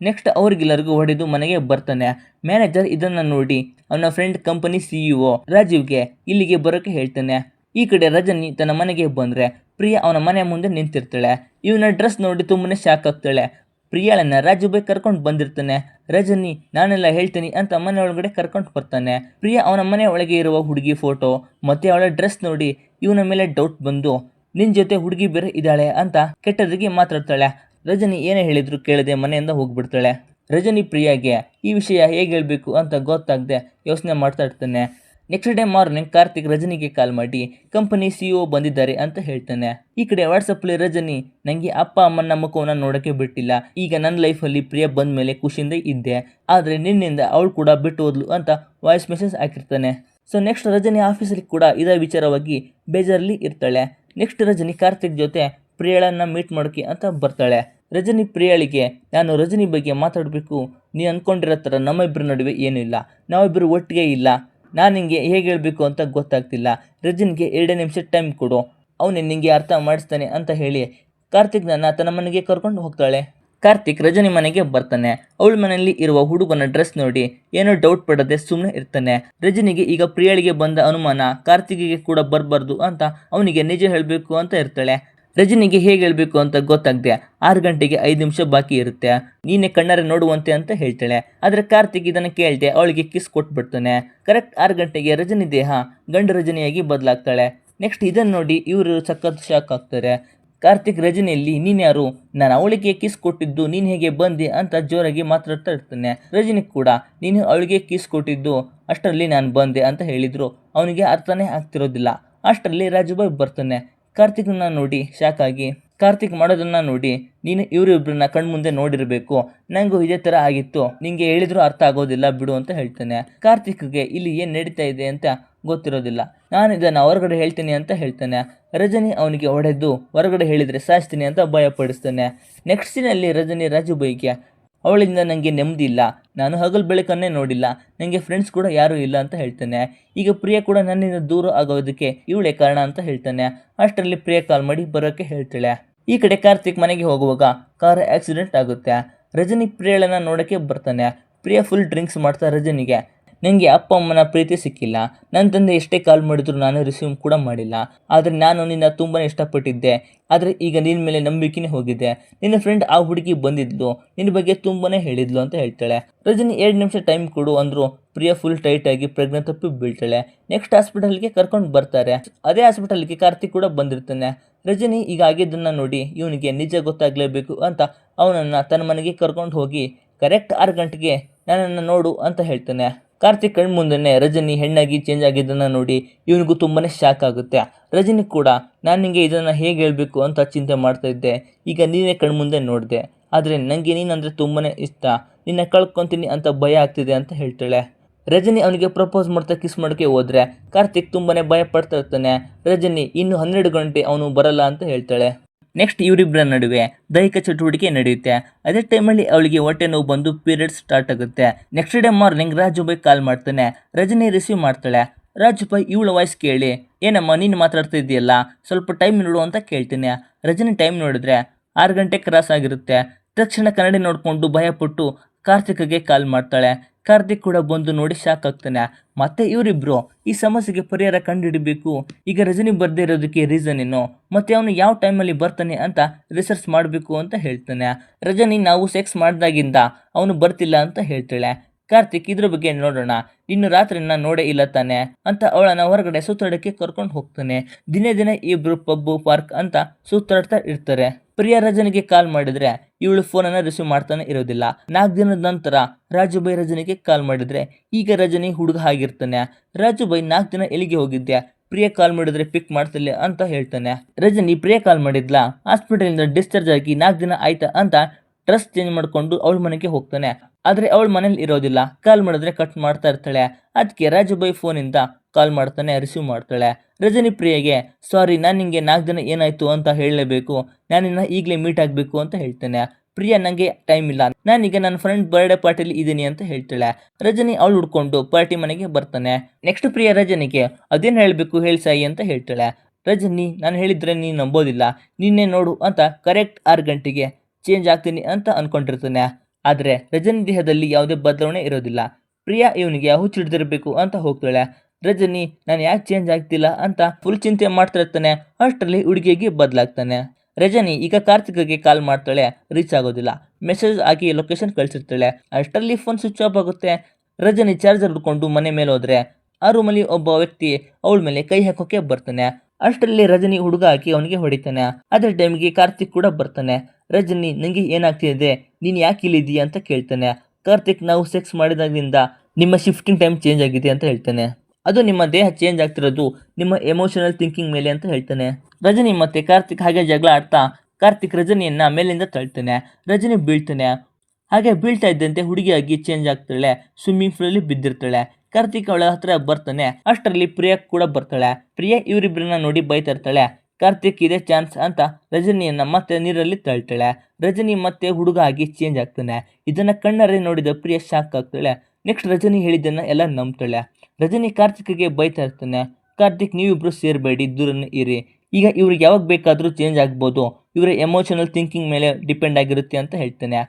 ನೆಕ್ಸ್ಟ್ ಅವ್ರಿಗೆಲ್ಲರಿಗೂ ಹೊಡೆದು ಮನೆಗೆ ಬರ್ತಾನೆ. ಮ್ಯಾನೇಜರ್ ಇದನ್ನ ನೋಡಿ ಅವನ ಫ್ರೆಂಡ್ ಕಂಪನಿ CEO ರಾಜೀವ್ಗೆ ಇಲ್ಲಿಗೆ ಬರೋಕೆ ಹೇಳ್ತಾನೆ. ಈ ಕಡೆ ರಜನಿ ತನ್ನ ಮನೆಗೆ ಬಂದ್ರೆ ಪ್ರಿಯಾ ಅವನ ಮನೆ ಮುಂದೆ ನಿಂತಿರ್ತಾಳೆ. ಇವನ ಡ್ರೆಸ್ ನೋಡಿ ತುಂಬಾನೇ ಶಾಕ್ ಆಗ್ತಾಳೆ. ಪ್ರಿಯಾಳನ್ನ ರಾಜು ಬೈ ಕರ್ಕೊಂಡು ಬಂದಿರ್ತಾನೆ. ರಜನಿ ನಾನೆಲ್ಲ ಹೇಳ್ತೀನಿ ಅಂತ ಮನೆ ಒಳಗಡೆ ಕರ್ಕೊಂಡು ಬರ್ತಾನೆ. ಪ್ರಿಯಾ ಅವನ ಮನೆ ಒಳಗೆ ಇರುವ ಹುಡುಗಿ ಫೋಟೋ ಮತ್ತೆ ಅವಳ ಡ್ರೆಸ್ ನೋಡಿ ಇವನ ಮೇಲೆ ಡೌಟ್ ಬಂದು ನಿನ್ ಜೊತೆ ಹುಡುಗಿ ಬೇರೆ ಇದ್ದಾಳೆ ಅಂತ ಕೆಟ್ಟದಾಗಿ ಮಾತಾಡ್ತಾಳೆ. ರಜನಿ ಏನೇ ಹೇಳಿದ್ರು ಕೇಳದೆ ಮನೆಯಿಂದ ಹೋಗ್ಬಿಡ್ತಾಳೆ. ರಜನಿ ಪ್ರಿಯಾಗೆ ಈ ವಿಷಯ ಹೇಗೆ ಹೇಳಬೇಕು ಅಂತ ಗೊತ್ತಾಗದೆ ಯೋಚನೆ ಮಾಡ್ತಾ ಇರ್ತಾನೆ. ನೆಕ್ಸ್ಟ್ ಡೇ ಮಾರ್ನಿಂಗ್ ಕಾರ್ತಿಕ್ ರಜನಿಗೆ ಕಾಲ್ ಮಾಡಿ ಕಂಪನಿ CEO ಬಂದಿದ್ದಾರೆ ಅಂತ ಹೇಳ್ತಾನೆ. ಈ ಕಡೆ ವಾಟ್ಸಪ್ಪಲ್ಲಿ ರಜನಿ ನನಗೆ ಅಪ್ಪ ಅಮ್ಮನ ಮುಖವನ್ನ ನೋಡೋಕ್ಕೆ ಬಿಟ್ಟಿಲ್ಲ. ಈಗ ನನ್ನ ಲೈಫಲ್ಲಿ ಪ್ರಿಯಾ ಬಂದ ಮೇಲೆ ಖುಷಿಯಿಂದ ಇದ್ದೆ, ಆದರೆ ನಿನ್ನಿಂದ ಅವಳು ಕೂಡ ಬಿಟ್ಟು ಹೋದ್ಲು ಅಂತ ವಾಯ್ಸ್ ಮೆಸೇಜ್ ಹಾಕಿರ್ತಾನೆ. ಸೊ ನೆಕ್ಸ್ಟ್ ರಜನಿ ಆಫೀಸಲ್ಲಿ ಕೂಡ ಇದೇ ವಿಚಾರವಾಗಿ ಬೇಜಾರಲ್ಲಿ ಇರ್ತಾಳೆ. ನೆಕ್ಸ್ಟ್ ರಜನಿ ಕಾರ್ತಿಕ್ ಜೊತೆ ಪ್ರಿಯಾಳನ್ನ ಮೀಟ್ ಮಾಡೋಕೆ ಅಂತ ಬರ್ತಾಳೆ. ರಜನಿ ಪ್ರಿಯಾಳಿಗೆ ನಾನು ರಜನಿ ಬಗ್ಗೆ ಮಾತಾಡಬೇಕು, ನೀನು ಅಂದ್ಕೊಂಡಿರೋ ಥರ ನಮ್ಮಿಬ್ಬರ ನಡುವೆ ಏನೂ ಇಲ್ಲ, ನಾವಿಬ್ಬರು ಒಟ್ಟಿಗೆ ಇಲ್ಲ, ನಾನು ನಿಂಗೆ ಹೇಗೆ ಹೇಳಬೇಕು ಅಂತ ಗೊತ್ತಾಗ್ತಿಲ್ಲ, ರಜನಿಗೆ 2 ನಿಮಿಷ ಟೈಮ್ ಕೊಡು, ಅವನೇ ನಿಂಗೆ ಅರ್ಥ ಮಾಡಿಸ್ತಾನೆ ಅಂತ ಹೇಳಿ ಕಾರ್ತಿಕ್ನನ್ನ ತನ್ನ ಮನೆಗೆ ಕರ್ಕೊಂಡು ಹೋಗ್ತಾಳೆ. ಕಾರ್ತಿಕ್ ರಜನಿ ಮನೆಗೆ ಬರ್ತಾನೆ. ಅವಳ ಮನೆಯಲ್ಲಿ ಇರುವ ಹುಡುಗನ ಡ್ರೆಸ್ ನೋಡಿ ಏನೋ ಡೌಟ್ ಪಡದೆ ಸುಮ್ಮನೆ ಇರ್ತಾನೆ. ರಜನಿಗೆ ಈಗ ಪ್ರಿಯಾಳಿಗೆ ಬಂದ ಅನುಮಾನ ಕಾರ್ತಿಕ್ಗೆ ಕೂಡ ಬರಬಾರ್ದು ಅಂತ ಅವನಿಗೆ ನಿಜ ಹೇಳಬೇಕು ಅಂತ ಇರ್ತಾಳೆ. ರಜನಿಗೆ ಹೇಗೆ ಹೇಳಬೇಕು ಅಂತ ಗೊತ್ತಾಗದೆ 6 ಗಂಟೆಗೆ 5 ನಿಮಿಷ ಬಾಕಿ ಇರುತ್ತೆ, ನೀನೆ ಕಣ್ಣಾರೆ ನೋಡುವಂತೆ ಅಂತ ಹೇಳ್ತಾಳೆ. ಆದರೆ ಕಾರ್ತಿಕ್ ಇದನ್ನು ಕೇಳದೆ ಅವಳಿಗೆ ಕಿಸ್ ಕೊಟ್ಬಿಡ್ತಾನೆ. ಕರೆಕ್ಟ್ 6 ಗಂಟೆಗೆ ರಜನಿ ದೇಹ ಗಂಡು ರಜನಿಯಾಗಿ ಬದಲಾಗ್ತಾಳೆ. ನೆಕ್ಸ್ಟ್ ಇದನ್ನು ನೋಡಿ ಇವರು ಸಖತ್ ಶಾಕ್ ಆಗ್ತಾರೆ. ಕಾರ್ತಿಕ್ ರಜನಿಯಲ್ಲಿ ನೀನು ಯಾರು, ನಾನು ಅವಳಿಗೆ ಕಿಸ್ ಕೊಟ್ಟಿದ್ದು ನೀನು ಹೇಗೆ ಬಂದೆ ಅಂತ ಜೋರಾಗಿ ಮಾತಾಡ್ತಾ ಇರ್ತಾನೆ. ರಜನಿ ಕೂಡ ನೀನು ಅವಳಿಗೆ ಕಿಸ್ ಕೊಟ್ಟಿದ್ದು ಅಷ್ಟರಲ್ಲಿ ನಾನು ಬಂದೆ ಅಂತ ಹೇಳಿದ್ರು ಅವನಿಗೆ ಅರ್ಥನೇ ಆಗ್ತಿರೋದಿಲ್ಲ. ಅಷ್ಟರಲ್ಲಿ ರಾಜುಬಾಯ್ ಬರ್ತಾನೆ. ಕಾರ್ತಿಕ್ನ ನೋಡಿ ಶಾಕ್ ಆಗಿ ಕಾರ್ತಿಕ್ ಮಾಡೋದನ್ನ ನೋಡಿ ನೀನು ಇವರಿಬ್ಬರನ್ನ ಕಣ್ಮುಂದೆ ನೋಡಿರಬೇಕು, ನನಗೂ ಇದೇ ಥರ ಆಗಿತ್ತು, ನಿಂಗೆ ಹೇಳಿದ್ರು ಅರ್ಥ ಆಗೋದಿಲ್ಲ ಬಿಡು ಅಂತ ಹೇಳ್ತಾನೆ. ಕಾರ್ತಿಕ್ಗೆ ಇಲ್ಲಿ ಏನು ನಡೀತಾ ಇದೆ ಅಂತ ಗೊತ್ತಿರೋದಿಲ್ಲ. ನಾನು ಇದನ್ನು ಹೊರಗಡೆ ಹೇಳ್ತೀನಿ ಅಂತ ಹೇಳ್ತಾನೆ. ರಜನಿ ಅವನಿಗೆ ಹೊಡೆದು ಹೊರಗಡೆ ಹೇಳಿದರೆ ಸಾಯಿಸ್ತೀನಿ ಅಂತ ಭಯಪಡಿಸ್ತಾನೆ. ನೆಕ್ಸ್ಟ್ ಸೀನಲ್ಲಿ ರಜನಿ ರಾಜುಬೈಗೆ ಅವಳಿಂದ ನನಗೆ ನೆಮ್ಮದಿ ಇಲ್ಲ, ನಾನು ಹಗಲು ಬೆಳಕನ್ನೇ ನೋಡಿಲ್ಲ, ನನಗೆ ಫ್ರೆಂಡ್ಸ್ ಕೂಡ ಯಾರೂ ಇಲ್ಲ ಅಂತ ಹೇಳ್ತಾನೆ. ಈಗ ಪ್ರಿಯಾ ಕೂಡ ನನ್ನಿಂದ ದೂರ ಆಗೋದಕ್ಕೆ ಇವಳೇ ಕಾರಣ ಅಂತ ಹೇಳ್ತಾನೆ. ಅಷ್ಟರಲ್ಲಿ ಪ್ರಿಯಾ ಕಾಲ್ ಮಾಡಿ ಬರೋಕ್ಕೆ ಹೇಳ್ತಾಳೆ. ಈ ಕಡೆ ಕಾರ್ತಿಕ್ ಮನೆಗೆ ಹೋಗುವಾಗ ಕಾರ್ ಆಕ್ಸಿಡೆಂಟ್ ಆಗುತ್ತೆ. ರಜನಿ ಪ್ರಿಯಾಳನ್ನ ನೋಡೋಕ್ಕೆ ಬರ್ತಾನೆ. ಪ್ರಿಯಾ ಫುಲ್ ಡ್ರಿಂಕ್ಸ್ ಮಾಡ್ತಾ ರಜನಿಗೆ ನನಗೆ ಅಪ್ಪ ಅಮ್ಮನ ಪ್ರೀತಿ ಸಿಕ್ಕಿಲ್ಲ, ನನ್ನ ತಂದೆ ಎಷ್ಟೇ ಕಾಲ್ ಮಾಡಿದ್ರು ನಾನು ರಿಸೀವ್ ಕೂಡ ಮಾಡಿಲ್ಲ, ಆದರೆ ನಾನು ನಿನ್ನ ತುಂಬಾ ಇಷ್ಟಪಟ್ಟಿದ್ದೆ, ಆದರೆ ಈಗ ನಿನ್ನ ಮೇಲೆ ನಂಬಿಕೆನೇ ಹೋಗಿದೆ, ನಿನ್ನ ಫ್ರೆಂಡ್ ಆ ಹುಡುಗಿ ಬಂದಿದ್ಲು, ನಿನ್ನ ಬಗ್ಗೆ ತುಂಬಾನೇ ಹೇಳಿದ್ಲು ಅಂತ ಹೇಳ್ತಾಳೆ. ರಜನಿ 2 ನಿಮಿಷ ಟೈಮ್ ಕೊಡು ಅಂದ್ರು ಪ್ರಿಯಾ ಫುಲ್ ಟೈಟ್ ಆಗಿ ಪ್ರಜ್ಞೆ ತಪ್ಪಿ ಬೀಳ್ತಾಳೆ. ನೆಕ್ಸ್ಟ್ ಹಾಸ್ಪಿಟಲ್ಗೆ ಕರ್ಕೊಂಡು ಬರ್ತಾರೆ. ಅದೇ ಹಾಸ್ಪಿಟಲ್ಗೆ ಕಾರ್ತಿಕ್ ಕೂಡ ಬಂದಿರ್ತಾನೆ. ರಜನಿ ಈಗ ಆಗಿದ್ದನ್ನ ನೋಡಿ ಇವನಿಗೆ ನಿಜ ಗೊತ್ತಾಗಲೇಬೇಕು ಅಂತ ಅವನನ್ನು ತನ್ನ ಮನೆಗೆ ಕರ್ಕೊಂಡು ಹೋಗಿ ಕರೆಕ್ಟ್ 6 ಗಂಟೆಗೆ ನನ್ನನ್ನು ನೋಡು ಅಂತ ಹೇಳ್ತಾನೆ. ಕಾರ್ತಿಕ್ ಕಣ್ ಮುಂದೆನೆ ರಜನಿ ಹೆಣ್ಣಾಗಿ ಚೇಂಜ್ ಆಗಿದ್ದನ್ನು ನೋಡಿ ಇವನಿಗೂ ತುಂಬಾ ಶಾಕ್ ಆಗುತ್ತೆ. ರಜನಿ ಕೂಡ ನಾನು ನಿಮಗೆ ಇದನ್ನು ಹೇಗೆ ಹೇಳಬೇಕು ಅಂತ ಚಿಂತೆ ಮಾಡ್ತಾ ಇದ್ದೆ, ಈಗ ನೀನೇ ಕಣ್ಮುಂದೆ ನೋಡಿದೆ, ಆದರೆ ನನಗೆ ನೀನಂದರೆ ತುಂಬಾ ಇಷ್ಟ, ನಿನ್ನ ಕಳ್ಕೊತೀನಿ ಅಂತ ಭಯ ಆಗ್ತಿದೆ ಅಂತ ಹೇಳ್ತಾಳೆ. ರಜನಿ ಅವನಿಗೆ ಪ್ರಪೋಸ್ ಮಾಡ್ತಾ ಕಿಸ್ ಮಾಡೋಕ್ಕೆ ಹೋದರೆ ಕಾರ್ತಿಕ್ ತುಂಬಾ ಭಯ ಪಡ್ತಾ ಇರ್ತಾನೆ. ರಜನಿ ಇನ್ನು 12 ಗಂಟೆ ಅವನು ಬರಲ್ಲ ಅಂತ ಹೇಳ್ತಾಳೆ. ನೆಕ್ಸ್ಟ್ ಇವರಿಬ್ಬರ ನಡುವೆ ದೈಹಿಕ ಚಟುವಟಿಕೆ ನಡೆಯುತ್ತೆ. ಅದೇ ಟೈಮಲ್ಲಿ ಅವಳಿಗೆ ಹೊಟ್ಟೆ ನೋವು ಬಂದು ಪೀರಿಯಡ್ಸ್ ಸ್ಟಾರ್ಟ್ ಆಗುತ್ತೆ. ನೆಕ್ಸ್ಟ್ ಡೇ ಮಾರ್ನಿಂಗ್ ರಾಜುಬಾಯ್ ಕಾಲ್ ಮಾಡ್ತಾನೆ. ರಜನಿ ರಿಸೀವ್ ಮಾಡ್ತಾಳೆ. ರಾಜುಬಾಯ್ ಇವಳ ವಾಯ್ಸ್ ಕೇಳಿ ಏನಮ್ಮ ನೀನು ಮಾತಾಡ್ತಾ ಇದೆಯಲ್ಲ, ಸ್ವಲ್ಪ ಟೈಮ್ ನೋಡು ಅಂತ ಕೇಳ್ತೀನಿ. ರಜನಿ ಟೈಮ್ ನೋಡಿದ್ರೆ 6 ಗಂಟೆ ಕ್ರಾಸ್ ಆಗಿರುತ್ತೆ. ತಕ್ಷಣ ಕನ್ನಡಿ ನೋಡಿಕೊಂಡು ಭಯಪಟ್ಟು ಕಾರ್ತಿಕ್ಗೆ ಕಾಲ್ ಮಾಡ್ತಾಳೆ. ಕಾರ್ತಿಕ್ ಕೂಡ ಬಂದು ನೋಡಿ ಶಾಕ್ ಆಗ್ತಾನೆ. ಮತ್ತೆ ಇವರಿಬ್ರು ಈ ಸಮಸ್ಯೆಗೆ ಪರಿಹಾರ ಕಂಡುಹಿಡಬೇಕು, ಈಗ ರಜನಿ ಬರ್ದೇ ಇರೋದಕ್ಕೆ ರೀಸನ್ ಏನು, ಮತ್ತೆ ಅವನು ಯಾವ ಟೈಮಲ್ಲಿ ಬರ್ತಾನೆ ಅಂತ ರಿಸರ್ಚ್ ಮಾಡಬೇಕು ಅಂತ ಹೇಳ್ತಾನೆ. ರಜನಿ ನಾವು ಸೆಕ್ಸ್ ಮಾಡಿದಾಗಿಂದ ಅವನು ಬರ್ತಿಲ್ಲ ಅಂತ ಹೇಳ್ತಾಳೆ. ಕಾರ್ತಿಕ್ ಇದ್ರ ಬಗ್ಗೆ ನೋಡೋಣ, ಇನ್ನು ರಾತ್ರಿನ ನೋಡೇ ಇಲ್ಲ ತಾನೆ ಅಂತ ಅವಳನ್ನ ಹೊರಗಡೆ ಸುತ್ತಾಡಕ್ಕೆ ಕರ್ಕೊಂಡು ಹೋಗ್ತಾನೆ. ದಿನೇ ದಿನೇ ಇಬ್ರು ಪಬ್ಬು ಪಾರ್ಕ್ ಅಂತ ಸುತ್ತಾಡ್ತಾ ಇರ್ತಾರೆ. ಪ್ರಿಯಾ ರಜನಿಗೆ ಕಾಲ್ ಮಾಡಿದ್ರೆ ಇವಳು ಫೋನನ್ನು ರಿಸೀವ್ ಮಾಡ್ತಾನೆ ಇರೋದಿಲ್ಲ. 4 ದಿನದ ನಂತರ ರಾಜುಬಾಯ್ ರಜನಿಗೆ ಕಾಲ್ ಮಾಡಿದ್ರೆ ಈಗ ರಜನಿ ಹುಡುಗ ಆಗಿರ್ತಾನೆ. ರಾಜುಬಾಯ್ 4 ದಿನ ಎಲ್ಲಿಗೆ ಹೋಗಿದ್ದೆ, ಪ್ರಿಯಾ ಕಾಲ್ ಮಾಡಿದ್ರೆ ಪಿಕ್ ಮಾಡ್ತಿಲ್ಲ ಅಂತ ಹೇಳ್ತಾನೆ. ರಜನಿ ಪ್ರಿಯಾ ಕಾಲ್ ಮಾಡಿದ್ಲಾ, ಹಾಸ್ಪಿಟಲಿಂದ ಡಿಸ್ಚಾರ್ಜ್ ಆಗಿ 4 ದಿನ ಆಯ್ತಾ ಅಂತ ಡ್ರೆಸ್ ಚೇಂಜ್ ಮಾಡ್ಕೊಂಡು ಅವಳ ಮನೆಗೆ ಹೋಗ್ತಾನೆ. ಆದ್ರೆ ಅವಳ ಮನೇಲಿ ಇರೋದಿಲ್ಲ. ಕಾಲ್ ಮಾಡಿದ್ರೆ ಕಟ್ ಮಾಡ್ತಾ ಇರ್ತಾಳೆ. ಅದಕ್ಕೆ ರಾಜುಬಾಯಿ ಫೋನಿಂದ ಕಾಲ್ ಮಾಡ್ತಾನೆ, ರಿಸೀವ್ ಮಾಡ್ತಾಳೆ. ರಜನಿ ಪ್ರಿಯಗೆ ಸಾರಿ, ನಾನು ನಿಂಗೆ 4 ದಿನ ಏನಾಯ್ತು ಅಂತ ಹೇಳಲೇಬೇಕು, ನಾನಿನ್ನ ಈಗಲೇ ಮೀಟ್ ಆಗಬೇಕು ಅಂತ ಹೇಳ್ತಾನೆ. ಪ್ರಿಯಾ ನಂಗೆ ಟೈಮ್ ಇಲ್ಲ, ನಾನೀಗ ನನ್ನ ಫ್ರೆಂಡ್ ಬರ್ಡೇ ಪಾರ್ಟಿಲಿ ಇದ್ದೀನಿ ಅಂತ ಹೇಳ್ತಾಳೆ. ರಜನಿ ಅವಳು ಹುಡ್ಕೊಂಡು ಪಾರ್ಟಿ ಮನೆಗೆ ಬರ್ತಾನೆ. ನೆಕ್ಸ್ಟ್ ಪ್ರಿಯಾ ರಜನಿಗೆ ಅದೇನು ಹೇಳಬೇಕು ಹೇಳಿ ಸಾಯಿ ಅಂತ ಹೇಳ್ತಾಳೆ. ರಜನಿ ನಾನು ಹೇಳಿದ್ರೆ ನೀನು ನಂಬೋದಿಲ್ಲ, ನಿನ್ನೆ ನೋಡು ಅಂತ ಕರೆಕ್ಟ್ 6 ಗಂಟೆಗೆ ಚೇಂಜ್ ಆಗ್ತೀನಿ ಅಂತ ಅನ್ಕೊಂಡಿರ್ತಾನೆ. ಆದರೆ ರಜನಿ ದೇಹದಲ್ಲಿ ಯಾವುದೇ ಬದಲಾವಣೆ ಇರೋದಿಲ್ಲ. ಪ್ರಿಯಾ ಇವನಿಗೆ ಹುಚ್ಚಿಡ್ದಿರ್ಬೇಕು ಅಂತ ಹೋಗ್ತಾಳೆ. ರಜನಿ ನಾನು ಯಾಕೆ ಚೇಂಜ್ ಆಗ್ತಿಲ್ಲ ಅಂತ ಫುಲ್ ಚಿಂತೆ ಮಾಡ್ತಾ ಇರ್ತಾನೆ. ಅಷ್ಟರಲ್ಲಿ ಹುಡುಗಿಗೆ ಬದಲಾಗ್ತಾನೆ. ರಜನಿ ಈಗ ಕಾರ್ತಿಕ್ಗೆ ಕಾಲ್ ಮಾಡ್ತಾಳೆ, ರೀಚ್ ಆಗೋದಿಲ್ಲ. ಮೆಸೇಜ್ ಹಾಕಿ ಲೊಕೇಶನ್ ಕಳಿಸಿರ್ತಾಳೆ. ಅಷ್ಟರಲ್ಲಿ ಫೋನ್ ಸ್ವಿಚ್ ಆಫ್ ಆಗುತ್ತೆ. ರಜನಿ ಚಾರ್ಜರ್ ಹಿಡ್ಕೊಂಡು ಮನೆ ಮೇಲೆ ಹೋದ್ರೆ ಆ ರೂಮಲ್ಲಿ ಒಬ್ಬ ವ್ಯಕ್ತಿ ಅವಳ ಮೇಲೆ ಕೈ ಹಾಕೋಕೆ ಬರ್ತಾನೆ. ಅಷ್ಟರಲ್ಲಿ ರಜನಿ ಹುಡುಗ ಹಾಕಿ ಅವನಿಗೆ ಹೊಡಿತಾನೆ. ಅದೇ ಟೈಮ್ಗೆ ಕಾರ್ತಿಕ್ ಕೂಡ ಬರ್ತಾನೆ. ರಜನಿ ನಂಗೆ ಏನಾಗ್ತಿದೆ, ನೀನು ಯಾಕೆ ಇಲ್ಲಿದ್ದೀಯ ಅಂತ ಕೇಳ್ತಾನೆ. ಕಾರ್ತಿಕ್ ನಾವು ಸೆಕ್ಸ್ ಮಾಡಿದಾಗಿಂದ ನಿಮ್ಮ ಶಿಫ್ಟಿಂಗ್ ಟೈಮ್ ಚೇಂಜ್ ಆಗಿದೆ ಅಂತ ಹೇಳ್ತಾನೆ. ಅದು ನಿಮ್ಮ ದೇಹ ಚೇಂಜ್ ಆಗ್ತಿರೋದು ನಿಮ್ಮ ಎಮೋಷನಲ್ ಥಿಂಕಿಂಗ್ ಮೇಲೆ ಅಂತ ಹೇಳ್ತಾನೆ. ರಜನಿ ಮತ್ತೆ ಕಾರ್ತಿಕ್ ಹಾಗೆ ಜಗಳ ಆಡ್ತಾ ಕಾರ್ತಿಕ್ ರಜನಿಯನ್ನ ಮೇಲಿಂದ ತಳ್ತಾನೆ. ರಜನಿ ಬೀಳ್ತಾನೆ. ಹಾಗೆ ಬೀಳ್ತಾ ಇದ್ದಂತೆ ಹುಡುಗಿಯಾಗಿ ಚೇಂಜ್ ಆಗ್ತಾಳೆ. ಸ್ವಿಮ್ಮಿಂಗ್ ಪೂಲಲ್ಲಿ ಬಿದ್ದಿರ್ತಾಳೆ. ಕಾರ್ತಿಕ್ ಅವಳ ಹತ್ರ ಬರ್ತಾನೆ. ಅಷ್ಟರಲ್ಲಿ ಪ್ರಿಯಾ ಕೂಡ ಬರ್ತಾಳೆ. ಪ್ರಿಯಾ ಇವರಿಬ್ಬರನ್ನ ನೋಡಿ ಬೈತಾ ಇರ್ತಾಳೆ. ಕಾರ್ತಿಕ್ ಇದೇ ಚಾನ್ಸ್ ಅಂತ ರಜನಿಯನ್ನ ಮತ್ತೆ ನೀರಲ್ಲಿ ತಳ್ತಾಳೆ. ರಜನಿ ಮತ್ತೆ ಹುಡುಗ ಆಗಿ ಚೇಂಜ್ ಆಗ್ತಾನೆ. ಇದನ್ನ ಕಣ್ಣರೆ ನೋಡಿದ ಪ್ರಿಯಾ ಶಾಕ್ ಆಗ್ತಾಳೆ. ನೆಕ್ಸ್ಟ್ ರಜನಿ ಹೇಳಿದ್ದನ್ನ ಎಲ್ಲ ನಂಬ್ತಾಳೆ. ರಜನಿ ಕಾರ್ತಿಕ್ಗೆ ಬೈತಾ ಇರ್ತಾನೆ. ಕಾರ್ತಿಕ್ ನೀವಿಬ್ರು ಸೇರಬೇಡಿ, ದೂರನೇ ಇರಿ. ಈಗ ಇವ್ರಿಗೆ ಯಾವಾಗ ಬೇಕಾದರೂ ಚೇಂಜ್ ಆಗ್ಬೋದು, ಇವರ ಎಮೋಷನಲ್ ಥಿಂಕಿಂಗ್ ಮೇಲೆ ಡಿಪೆಂಡ್ ಆಗಿರುತ್ತೆ ಅಂತ ಹೇಳ್ತಾನೆ.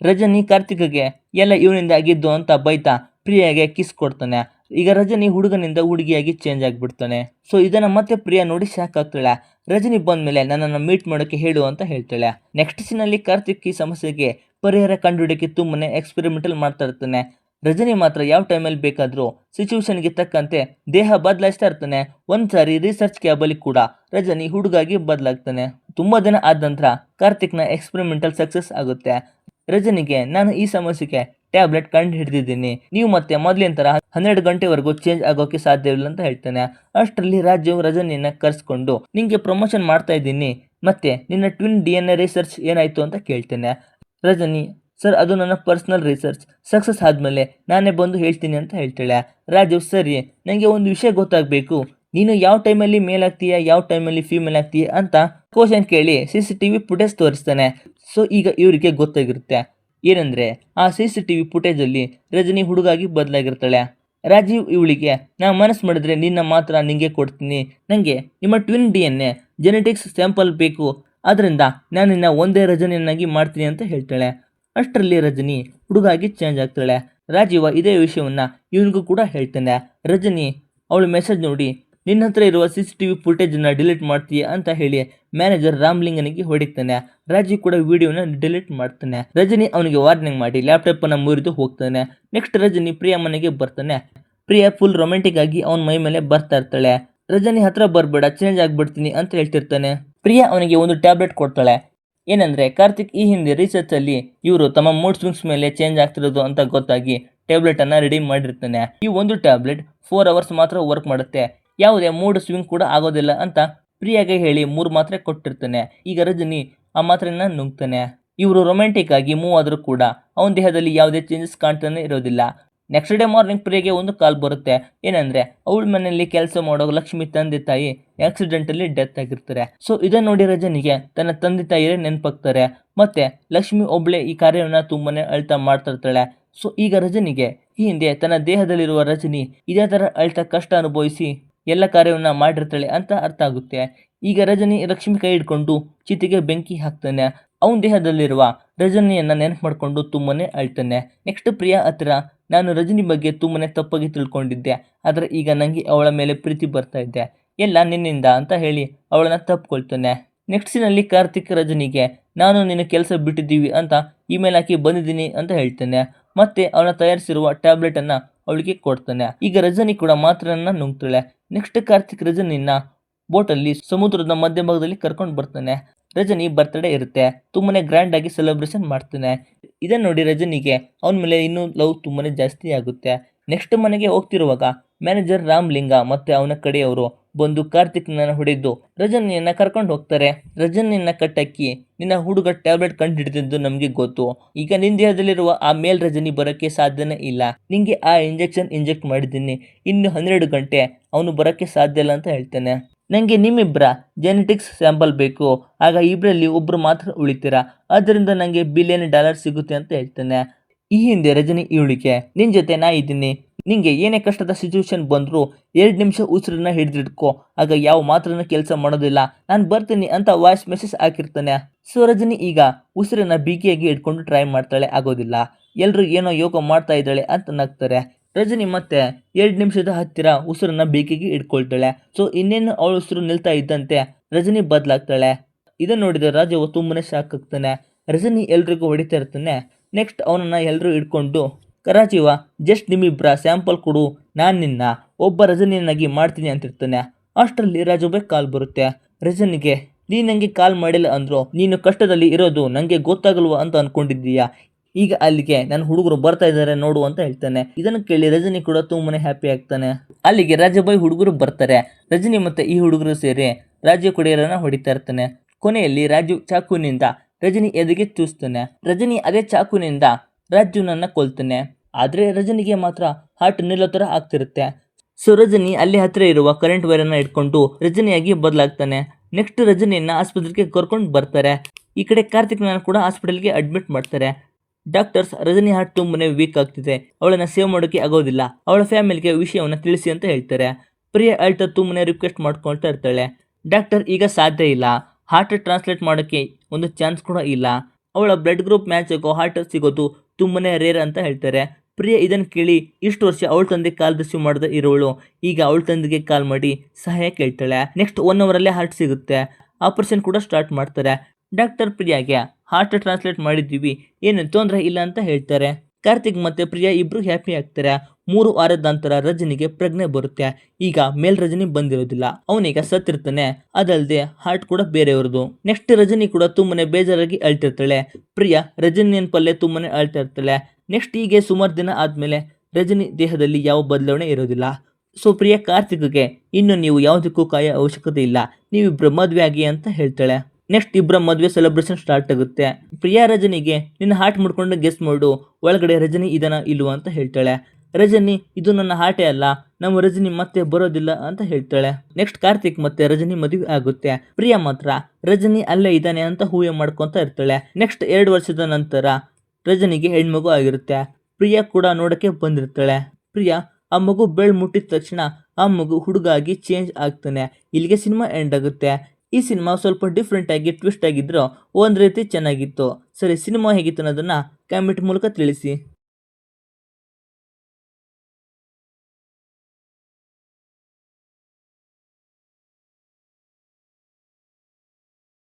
ರಜನಿ ಕಾರ್ತಿಕ್ಗೆ ಎಲ್ಲ ಇವನಿಂದ ಆಗಿದ್ದು ಅಂತ ಬೈತಾ ಪ್ರಿಯಾಗೆ ಕಿಸ್ ಕೊಡ್ತಾನೆ. ಈಗ ರಜನಿ ಹುಡುಗನಿಂದ ಹುಡುಗಿಯಾಗಿ ಚೇಂಜ್ ಆಗಿಬಿಡ್ತಾನೆ. ಸೊ ಇದನ್ನ ಮತ್ತೆ ಪ್ರಿಯಾ ನೋಡಿ ಶಾಕ್ ಆಗ್ತಾಳೆ. ರಜನಿ ಬಂದ್ಮೇಲೆ ನನ್ನನ್ನು ಮೀಟ್ ಮಾಡೋಕ್ಕೆ ಹೇಳು ಅಂತ ಹೇಳ್ತಾಳೆ. ನೆಕ್ಸ್ಟ್ ಸೀನಲ್ಲಿ ಕಾರ್ತಿಕ್ ಈ ಸಮಸ್ಯೆಗೆ ಪರಿಹಾರ ಕಂಡುಹಿಡಿಯೋಕ್ಕೆ ತುಂಬಾನೇ ಎಕ್ಸ್ಪೆರಿಮೆಂಟಲ್ ಮಾಡ್ತಾ ಇರ್ತಾನೆ. ರಜನಿ ಮಾತ್ರ ಯಾವ ಟೈಮಲ್ಲಿ ಬೇಕಾದರೂ ಸಿಚುವೇಶನ್ಗೆ ತಕ್ಕಂತೆ ದೇಹ ಬದಲಾಯಿಸ್ತಾ ಇರ್ತಾನೆ. ಒಂದ್ಸಾರಿ ರಿಸರ್ಚ್ ಕ್ಯಾಬಲ್ಲಿ ಕೂಡ ರಜನಿ ಹುಡುಗಾಗಿ ಬದಲಾಗ್ತಾನೆ. ತುಂಬಾ ದಿನ ಆದ ನಂತರ ಕಾರ್ತಿಕ್ನ ಎಕ್ಸ್ಪೆರಿಮೆಂಟಲ್ ಸಕ್ಸಸ್ ಆಗುತ್ತೆ. ರಜನಿಗೆ ನಾನು ಈ ಸಮಸ್ಯೆಗೆ ಟ್ಯಾಬ್ಲೆಟ್ ಕಂಡು ಹಿಡಿದಿದ್ದೀನಿ, ನೀವು ಮತ್ತೆ ಮೊದಲಿನ ಥರ 12 ಗಂಟೆವರೆಗೂ ಚೇಂಜ್ ಆಗೋಕೆ ಸಾಧ್ಯವಿಲ್ಲ ಅಂತ ಹೇಳ್ತಾನೆ. ಅಷ್ಟರಲ್ಲಿ ರಾಜು ರಜನಿಯನ್ನ ಕರೆಸ್ಕೊಂಡು ನಿಂಗೆ ಪ್ರಮೋಷನ್ ಮಾಡ್ತಾ ಇದ್ದೀನಿ, ಮತ್ತೆ ನಿನ್ನ ಟ್ವಿನ್ DNA ರಿಸರ್ಚ್ ಏನಾಯ್ತು ಅಂತ ಕೇಳ್ತೇನೆ. ರಜನಿ ಸರ್ ಅದು ನನ್ನ ಪರ್ಸನಲ್ ರಿಸರ್ಚ್, ಸಕ್ಸಸ್ ಆದಮೇಲೆ ನಾನೇ ಬಂದು ಹೇಳ್ತೀನಿ ಅಂತ ಹೇಳ್ತಾಳೆ. ರಾಜು ಸರಿ, ನನಗೆ ಒಂದು ವಿಷಯ ಗೊತ್ತಾಗಬೇಕು, ನೀನು ಯಾವ ಟೈಮಲ್ಲಿ ಮೇಲ್ ಆಗ್ತೀಯ ಯಾವ ಟೈಮಲ್ಲಿ ಫೀಮೇಲ್ ಆಗ್ತೀಯ ಅಂತ ಕ್ವಶನ್ ಕೇಳಿ CCTV ಫುಟೇಜ್ ತೋರಿಸ್ತಾನೆ. ಸೊ ಈಗ ಇವರಿಗೆ ಗೊತ್ತಾಗಿರುತ್ತೆ ಏನಂದರೆ ಆ CCTV ಫುಟೇಜಲ್ಲಿ ರಜನಿ ಹುಡುಗಾಗಿ ಬದಲಾಗಿರ್ತಾಳೆ. ರಾಜೀವ್ ಇವಳಿಗೆ ನಾ ಮನಸ್ಸು ಮಾಡಿದ್ರೆ ನಿನ್ನ ಮಾತ್ರ ನಿಂಗೆ ಕೊಡ್ತೀನಿ, ನನಗೆ ನಿಮ್ಮ ಟ್ವಿನ್ DNA ಜೆನೆಟಿಕ್ಸ್ ಸ್ಯಾಂಪಲ್ ಬೇಕು, ಅದರಿಂದ ನಾನು ನಿನ್ನ ಒಂದೇ ರಜನಿಯನ್ನಾಗಿ ಮಾಡ್ತೀನಿ ಅಂತ ಹೇಳ್ತಾಳೆ. ಅಷ್ಟರಲ್ಲಿ ರಜನಿ ಹುಡುಗಾಗಿ ಚೇಂಜ್ ಆಗ್ತಾಳೆ. ರಾಜೀವ ಇದೇ ವಿಷಯವನ್ನ ಇವನಿಗೂ ಕೂಡ ಹೇಳ್ತಾನೆ. ರಜನಿ ಅವಳು ಮೆಸೇಜ್ ನೋಡಿ ನಿನ್ನ ಹತ್ರ ಇರುವ CCTV ಫುಟೇಜನ್ನು ಡಿಲೀಟ್ ಮಾಡ್ತೀಯ ಅಂತ ಹೇಳಿ ಮ್ಯಾನೇಜರ್ ರಾಮ್ಲಿಂಗನಿಗೆ ಹೊಡಿತಾನೆ. ರಾಜೀವ್ ಕೂಡ ವಿಡಿಯೋನ ಡಿಲೀಟ್ ಮಾಡ್ತಾನೆ. ರಜನಿ ಅವನಿಗೆ ವಾರ್ನಿಂಗ್ ಮಾಡಿ ಲ್ಯಾಪ್ಟಾಪ್ ಅನ್ನ ಮುರಿದು ಹೋಗ್ತಾನೆ. ನೆಕ್ಸ್ಟ್ ರಜನಿ ಪ್ರಿಯಾ ಮನೆಗೆ ಬರ್ತಾನೆ. ಪ್ರಿಯಾ ಫುಲ್ ರೊಮ್ಯಾಂಟಿಕ್ ಆಗಿ ಅವನ ಮೈ ಮೇಲೆ ಬರ್ತಾ ಇರ್ತಾಳೆ. ರಜನಿ ಹತ್ರ ಬರಬೇಡ, ಚೇಂಜ್ ಆಗ್ಬಿಡ್ತೀನಿ ಅಂತ ಹೇಳ್ತಿರ್ತಾನೆ. ಪ್ರಿಯಾ ಅವನಿಗೆ ಒಂದು ಟ್ಯಾಬ್ಲೆಟ್ ಕೊಡ್ತಾಳೆ. ಏನಂದ್ರೆ ಕಾರ್ತಿಕ್ ಈ ಹಿಂದೆ ರಿಸರ್ಚ್ ಅಲ್ಲಿ ಇವರು ತಮ್ಮ ಮೂಡ್ ಸ್ವಿಂಗ್ಸ್ ಮೇಲೆ ಚೇಂಜ್ ಆಗ್ತಿರೋದು ಅಂತ ಗೊತ್ತಾಗಿ ಟ್ಯಾಬ್ಲೆಟ್ ಅನ್ನ ರೆಡಿ ಮಾಡಿರ್ತಾನೆ. ಈ ಒಂದು ಟ್ಯಾಬ್ಲೆಟ್ 4 ಅವರ್ಸ್ ಮಾತ್ರ ವರ್ಕ್ ಮಾಡುತ್ತೆ, ಯಾವುದೇ ಮೂಡ್ ಸ್ವಿಂಗ್ ಕೂಡ ಆಗೋದಿಲ್ಲ ಅಂತ ಪ್ರಿಯಾಗೆ ಹೇಳಿ 3 ಮಾತ್ರೆ ಕೊಟ್ಟಿರ್ತಾನೆ. ಈಗ ರಜನಿ ಆ ಮಾತ್ರೆನ ನುಂಗ್ತಾನೆ. ಇವರು ರೊಮ್ಯಾಂಟಿಕ್ ಆಗಿ ಮೂವ್ ಆದರೂ ಕೂಡ ಅವನ ದೇಹದಲ್ಲಿ ಯಾವುದೇ ಚೇಂಜಸ್ ಕಾಣ್ತಾನೆ ಇರೋದಿಲ್ಲ. ನೆಕ್ಸ್ಟ್ ಡೇ ಮಾರ್ನಿಂಗ್ ಪ್ರಿಯಾಗೆ ಒಂದು ಕಾಲ್ ಬರುತ್ತೆ. ಏನಂದ್ರೆ ಅವಳ ಮನೆಯಲ್ಲಿ ಕೆಲಸ ಮಾಡೋ ಲಕ್ಷ್ಮಿ ತಂದೆ ತಾಯಿ ಆಕ್ಸಿಡೆಂಟಲ್ಲಿ ಡೆತ್ ಆಗಿರ್ತಾರೆ. ಸೊ ಇದನ್ನ ನೋಡಿ ರಜನಿಗೆ ತನ್ನ ತಂದೆ ತಾಯಿಯರೇ ನೆನಪಾಗ್ತಾರೆ. ಮತ್ತೆ ಲಕ್ಷ್ಮಿ ಒಬ್ಳೆ ಈ ಕಾರ್ಯವನ್ನು ತುಂಬಾನೇ ಅಳ್ತಾ ಮಾಡ್ತಾ ಇರ್ತಾಳೆ. ಸೊ ಈಗ ರಜನಿಗೆ ಈ ಹಿಂದೆ ತನ್ನ ದೇಹದಲ್ಲಿರುವ ರಜನಿ ಇದೇ ತರ ಅಳ್ತಾ ಕಷ್ಟ ಅನುಭವಿಸಿ ಎಲ್ಲ ಕಾರ್ಯವನ್ನ ಮಾಡಿರ್ತಾಳೆ ಅಂತ ಅರ್ಥ ಆಗುತ್ತೆ. ಈಗ ರಜನಿ ಲಕ್ಷ್ಮಿ ಕೈ ಹಿಡ್ಕೊಂಡು ಚಿತೆಗೆ ಬೆಂಕಿ ಹಾಕ್ತಾನೆ. ಅವನ ದೇಹದಲ್ಲಿರುವ ರಜನಿಯನ್ನ ನೆನಪು ಮಾಡ್ಕೊಂಡು ತುಂಬಾನೇ ಅಳ್ತಾನೆ. ನೆಕ್ಸ್ಟ್ ಪ್ರಿಯಾ ಹತ್ರ ನಾನು ರಜನಿ ಬಗ್ಗೆ ತುಂಬಾನೇ ತಪ್ಪಾಗಿ ತಿಳ್ಕೊಂಡಿದ್ದೆ, ಆದರೆ ಈಗ ನನಗೆ ಅವಳ ಮೇಲೆ ಪ್ರೀತಿ ಬರ್ತಾ ಇದ್ದೆ, ಎಲ್ಲ ನಿನ್ನಿಂದ ಅಂತ ಹೇಳಿ ಅವಳನ್ನ ತಪ್ಕೊಳ್ತಾನೆ. ನೆಕ್ಸ್ಟ್ ಸೀನಲ್ಲಿ ಕಾರ್ತಿಕ್ ರಜನಿಗೆ ನಾನು ನಿನ್ನ ಕೆಲಸ ಬಿಟ್ಟಿದ್ದೀವಿ ಅಂತ ಇಮೇಲ್ ಹಾಕಿ ಬಂದಿದ್ದೀನಿ ಅಂತ ಹೇಳ್ತಾನೆ. ಮತ್ತೆ ಅವನ ತಯಾರಿಸಿರುವ ಟ್ಯಾಬ್ಲೆಟ್ ಅನ್ನ ಅವಳಿಗೆ ಕೊಡ್ತಾನೆ. ಈಗ ರಜನಿ ಕೂಡ ಮಾತ್ರನ್ನ ನುಂಗ್ತಾಳೆ. ನೆಕ್ಸ್ಟ್ ಕಾರ್ತಿಕ್ ರಜನಿನ ಬೋಟಲ್ಲಿ ಸಮುದ್ರದ ಮಧ್ಯಭಾಗದಲ್ಲಿ ಕರ್ಕೊಂಡು ಬರ್ತಾನೆ. ರಜನಿ ಬರ್ತ್ಡೇ ಇರುತ್ತೆ, ತುಂಬಾನೇ ಗ್ರ್ಯಾಂಡ್ ಆಗಿ ಸೆಲೆಬ್ರೇಷನ್ ಮಾಡ್ತಾನೆ. ಇದನ್ನ ನೋಡಿ ರಜನಿಗೆ ಅವನ ಮೇಲೆ ಇನ್ನೂ ಲವ್ ತುಂಬಾನೇ ಜಾಸ್ತಿ ಆಗುತ್ತೆ. ನೆಕ್ಸ್ಟ್ ಮನೆಗೆ ಹೋಗ್ತಿರುವಾಗ ಮ್ಯಾನೇಜರ್ ರಾಮ್ಲಿಂಗ ಮತ್ತೆ ಅವನ ಕಡೆಯವರು ಬಂದು ಕಾರ್ತಿಕ್ನ ಹೊಡೆದು ರಜನಿಯನ್ನ ಕರ್ಕೊಂಡು ಹೋಗ್ತಾರೆ. ರಜನಿಯನ್ನ ಕಟ್ಟಕ್ಕಿ ನಿನ್ನ ಹುಡುಗ ಟ್ಯಾಬ್ಲೆಟ್ ಕಂಡು ಹಿಡಿದಿದ್ದು ನಮ್ಗೆ ಗೊತ್ತು. ಈಗ ನಿನ್ ದೇಹದಲ್ಲಿರುವ ಆ ಮೇಲ್ ರಜನಿ ಬರೋಕ್ಕೆ ಸಾಧ್ಯನೇ ಇಲ್ಲ. ನಿಂಗೆ ಆ ಇಂಜೆಕ್ಷನ್ ಇಂಜೆಕ್ಟ್ ಮಾಡಿದ್ದೀನಿ. ಇನ್ನು 12 ಗಂಟೆ ಅವನು ಬರೋಕ್ಕೆ ಸಾಧ್ಯ ಇಲ್ಲ ಅಂತ ಹೇಳ್ತಾನೆ. ನನಗೆ ನಿಮ್ಮಿಬ್ಬರ ಜೆನೆಟಿಕ್ಸ್ ಸ್ಯಾಂಪಲ್ ಬೇಕು. ಆಗ ಇಬ್ಬರಲ್ಲಿ ಒಬ್ರು ಮಾತ್ರ ಉಳಿತೀರಾ. ಅದರಿಂದ ನನಗೆ $1 ಬಿಲಿಯನ್ ಸಿಗುತ್ತೆ ಅಂತ ಹೇಳ್ತಾನೆ. ಈ ಹಿಂದೆ ರಜನಿ ಇವಳಿಗೆ ನಿನ್ ಜೊತೆ ನಾ ಇದ್ದೀನಿ, ನಿಂಗೆ ಏನೇ ಕಷ್ಟದ ಸಿಚುವೇಶನ್ ಬಂದ್ರು 2 ನಿಮಿಷ ಉಸಿರನ್ನ ಹಿಡಿದಿಟ್ಕೋ, ಆಗ ಯಾವ ಮಾತ್ರನ ಕೆಲಸ ಮಾಡೋದಿಲ್ಲ, ನಾನು ಬರ್ತೀನಿ ಅಂತ ವಾಯ್ಸ್ ಮೆಸೇಜ್ ಹಾಕಿರ್ತಾನೆ. ಸೊ ರಜನಿ ಈಗ ಉಸಿರನ್ನ ಬಿಗಿಯಾಗಿ ಇಟ್ಕೊಂಡು ಟ್ರೈ ಮಾಡ್ತಾಳೆ, ಆಗೋದಿಲ್ಲ. ಎಲ್ರು ಏನೋ ಯೋಗ ಮಾಡ್ತಾ ಇದ್ದಾಳೆ ಅಂತ ನಗ್ತಾರೆ. ರಜನಿ ಮತ್ತೆ 2 ನಿಮಿಷದ ಹತ್ತಿರ ಉಸಿರನ್ನ ಬಿಗಿಯಾಗಿ ಇಟ್ಕೊಳ್ತಾಳೆ. ಸೊ ಇನ್ನೇನು ಅವಳ ಉಸಿರು ನಿಲ್ತಾ ಇದ್ದಂತೆ ರಜನಿ ಬದಲಾಗ್ತಾಳೆ. ಇದನ್ನ ನೋಡಿದ ರಾಜು ತುಂಬಾನೇ ಶಾಕ್ ಆಗ್ತಾನೆ. ರಜನಿ ಎಲ್ರಿಗೂ ಹೊಡಿತಾ ಇರ್ತಾನೆ. ನೆಕ್ಸ್ಟ್ ಅವನನ್ನ ಎಲ್ಲರೂ ಹಿಡ್ಕೊಂಡು ಕರಾಚಿವ ಜಸ್ಟ್ ನಿಮ್ಮಿಬ್ಬರ ಸ್ಯಾಂಪಲ್ ಕೊಡು, ನಾನು ನಿನ್ನ ಒಬ್ಬ ರಜನಿಯನ್ನಾಗಿ ಮಾಡ್ತೀನಿ ಅಂತಿರ್ತಾನೆ. ಅಷ್ಟರಲ್ಲಿ ರಾಜುಬಾಯ್ ಕಾಲ್ ಬರುತ್ತೆ. ರಜನಿಗೆ ನೀನು ನನಗೆ ಕಾಲ್ ಮಾಡಿಲ್ಲ ಅಂದ್ರು ನೀನು ಕಷ್ಟದಲ್ಲಿ ಇರೋದು ನನಗೆ ಗೊತ್ತಾಗಲ್ವ ಅಂತ ಅನ್ಕೊಂಡಿದ್ದೀಯಾ, ಈಗ ಅಲ್ಲಿಗೆ ನನ್ನ ಹುಡುಗರು ಬರ್ತಾ ಇದ್ದಾರೆ ನೋಡು ಅಂತ ಹೇಳ್ತಾನೆ. ಇದನ್ನು ಕೇಳಿ ರಜನಿ ಕೂಡ ತುಂಬಾನೇ ಹ್ಯಾಪಿ ಆಗ್ತಾನೆ. ಅಲ್ಲಿಗೆ ರಾಜುಬಾಯ್ ಹುಡುಗರು ಬರ್ತಾರೆ. ರಜನಿ ಮತ್ತೆ ಈ ಹುಡುಗರು ಸೇರಿ ರಾಜು ಕುಡಿಯರನ್ನ ಹೊಡಿತಾ ಇರ್ತಾನೆ. ಕೊನೆಯಲ್ಲಿ ರಾಜು ಚಾಕುನಿಂದ ರಜನಿ ಎದೆಗೆ ಚೂಸ್ತಾನೆ. ರಜನಿ ಅದೇ ಚಾಕುನಿಂದ ರಾಜುನನ್ನ ಕೊಲ್ತಾನೆ. ಆದ್ರೆ ರಜನಿಗೆ ಮಾತ್ರ ಹಾರ್ಟ್ ನಿಲ್ಲೋ ತರ ಆಗ್ತಿರುತ್ತೆ. ಸೊ ರಜನಿ ಅಲ್ಲಿ ಹತ್ತಿರ ಇರುವ ಕರೆಂಟ್ ವೈರನ್ನ ಇಟ್ಕೊಂಡು ರಜನಿಯಾಗಿ ಬದಲಾಗ್ತಾನೆ. ನೆಕ್ಸ್ಟ್ ರಜನಿಯನ್ನ ಆಸ್ಪತ್ರೆಗೆ ಕರ್ಕೊಂಡು ಬರ್ತಾರೆ. ಈ ಕಡೆ ಕಾರ್ತಿಕ್ನ ಕೂಡ ಹಾಸ್ಪಿಟಲ್ಗೆ ಅಡ್ಮಿಟ್ ಮಾಡ್ತಾರೆ. ಡಾಕ್ಟರ್ಸ್ ರಜನಿ ಹಾರ್ಟ್ ತುಂಬಾನೇ ವೀಕ್ ಆಗ್ತಿದೆ, ಅವಳನ್ನ ಸೇವ್ ಮಾಡೋಕೆ ಆಗೋದಿಲ್ಲ, ಅವಳ ಫ್ಯಾಮಿಲಿಗೆ ವಿಷಯವನ್ನ ತಿಳಿಸಿ ಅಂತ ಹೇಳ್ತಾರೆ. ಪ್ರಿಯಾ ಅಳ್ತಾ ತುಂಬಾನೇ ರಿಕ್ವೆಸ್ಟ್ ಮಾಡ್ಕೊಳ್ತಾ ಇರ್ತಾಳೆ. ಡಾಕ್ಟರ್ ಈಗ ಸಾಧ್ಯ ಇಲ್ಲ, ಹಾರ್ಟ್ ಟ್ರಾನ್ಸ್ಲೇಟ್ ಮಾಡೋಕ್ಕೆ ಒಂದು ಚಾನ್ಸ್ ಕೂಡ ಇಲ್ಲ, ಅವಳ ಬ್ಲಡ್ ಗ್ರೂಪ್ ಮ್ಯಾಚ್ ಆಗೋ ಹಾರ್ಟ್ ಸಿಗೋದು ತುಂಬಾನೇ ರೇರ್ ಅಂತ ಹೇಳ್ತಾರೆ. ಪ್ರಿಯಾ ಇದನ್ನು ಕೇಳಿ ಇಷ್ಟು ವರ್ಷ ಅವಳ ತಂದೆ ಕಾಲ್ ರಿಸೀವ್ ಮಾಡದೆ ಇರೋಳು ಈಗ ಅವಳ ತಂದೆಗೆ ಕಾಲ್ ಮಾಡಿ ಸಹಾಯ ಕೇಳ್ತಾಳೆ. ನೆಕ್ಸ್ಟ್ 1 ಅವರಲ್ಲೇ ಹಾರ್ಟ್ ಸಿಗುತ್ತೆ. ಆಪರೇಷನ್ ಕೂಡ ಸ್ಟಾರ್ಟ್ ಮಾಡ್ತಾರೆ. ಡಾಕ್ಟರ್ ಪ್ರಿಯಾಗೆ ಹಾರ್ಟ್ ಟ್ರಾನ್ಸ್ಲೇಟ್ ಮಾಡಿದ್ದೀವಿ, ಏನು ತೊಂದರೆ ಇಲ್ಲ ಅಂತ ಹೇಳ್ತಾರೆ. ಕಾರ್ತಿಕ್ ಮತ್ತೆ ಪ್ರಿಯಾ ಇಬ್ರು ಹ್ಯಾಪಿ ಆಗ್ತಾರೆ. 3 ವಾರದ ನಂತರ ರಜನಿಗೆ ಪ್ರಜ್ಞೆ ಬರುತ್ತೆ. ಈಗ ಮೇಲ್ ರಜನಿ ಬಂದಿರೋದಿಲ್ಲ, ಅವನೀಗ ಸತ್ತಿರ್ತಾನೆ. ಅದಲ್ಲದೆ ಹಾರ್ಟ್ ಕೂಡ ಬೇರೆಯವ್ರದು. ನೆಕ್ಸ್ಟ್ ರಜನಿ ಕೂಡ ತುಂಬಾನೇ ಬೇಜಾರಾಗಿ ಅಳ್ತಿರ್ತಾಳೆ. ಪ್ರಿಯಾ ರಜನಿ ನೆನಪಲ್ಲೇ ತುಂಬಾನೇ ಅಳ್ತಾ ಇರ್ತಾಳೆ. ನೆಕ್ಸ್ಟ್ ಹೀಗೆ ಸುಮಾರು ದಿನ ಆದ್ಮೇಲೆ ರಜನಿ ದೇಹದಲ್ಲಿ ಯಾವ ಬದಲಾವಣೆ ಇರೋದಿಲ್ಲ. ಸೊ ಪ್ರಿಯಾ ಕಾರ್ತಿಕ್ಗೆ ಇನ್ನು ನೀವು ಯಾವುದಕ್ಕೂ ಕಾಯೋ ಅವಶ್ಯಕತೆ ಇಲ್ಲ, ನೀವಿಬ್ರು ಮದುವೆ ಆಗಿ ಅಂತ ಹೇಳ್ತಾಳೆ. ನೆಕ್ಸ್ಟ್ ಇಬ್ಬರ ಮದುವೆ ಸೆಲೆಬ್ರೇಷನ್ ಸ್ಟಾರ್ಟ್ ಆಗುತ್ತೆ. ಪ್ರಿಯಾ ರಜನಿಗೆ ನಿನ್ನ ಹಾರ್ಟ್ ಮುಡ್ಕೊಂಡು ಗೆಸ್ ಮಾಡು, ಒಳಗಡೆ ರಜನಿ ಇದನ್ನ ಇಲ್ವಾ ಅಂತ ಹೇಳ್ತಾಳೆ. ರಜನಿ ಇದು ನನ್ನ ಹಾರ್ಟೇ ಅಲ್ಲ, ನಮ್ಮ ರಜನಿ ಮತ್ತೆ ಬರೋದಿಲ್ಲ ಅಂತ ಹೇಳ್ತಾಳೆ. ನೆಕ್ಸ್ಟ್ ಕಾರ್ತಿಕ್ ಮತ್ತೆ ರಜನಿ ಮದುವೆ ಆಗುತ್ತೆ. ಪ್ರಿಯಾ ಮಾತ್ರ ರಜನಿ ಅಲ್ಲೇ ಇದ್ದಾನೆ ಅಂತ ಊಹೆ ಮಾಡ್ಕೊಂತ ಇರ್ತಾಳೆ. ನೆಕ್ಸ್ಟ್ 2 ವರ್ಷದ ನಂತರ ರಜನಿಗೆ ಹೆಣ್ಮಗು ಆಗಿರುತ್ತೆ. ಪ್ರಿಯಾ ಕೂಡ ನೋಡಕ್ಕೆ ಬಂದಿರ್ತಾಳೆ. ಪ್ರಿಯಾ ಆ ಮಗು ಬೆಳ್ ಮುಟ್ಟಿದ ತಕ್ಷಣ ಆ ಮಗು ಹುಡುಗ ಆಗಿ ಚೇಂಜ್ ಆಗ್ತಾನೆ. ಇಲ್ಲಿಗೆ ಸಿನಿಮಾ ಎಂಡ್ ಆಗುತ್ತೆ. ಈ ಸಿನಿಮಾ ಸ್ವಲ್ಪ ಡಿಫ್ರೆಂಟ್ ಆಗಿ ಟ್ವಿಸ್ಟ್ ಆಗಿದ್ರು ಒಂದ್ ರೀತಿ ಚೆನ್ನಾಗಿತ್ತು. ಸರಿ, ಸಿನಿಮಾ ಹೇಗಿತ್ತು ಅನ್ನೋದನ್ನ ಕಾಮೆಂಟ್ ಮೂಲಕ ತಿಳಿಸಿ.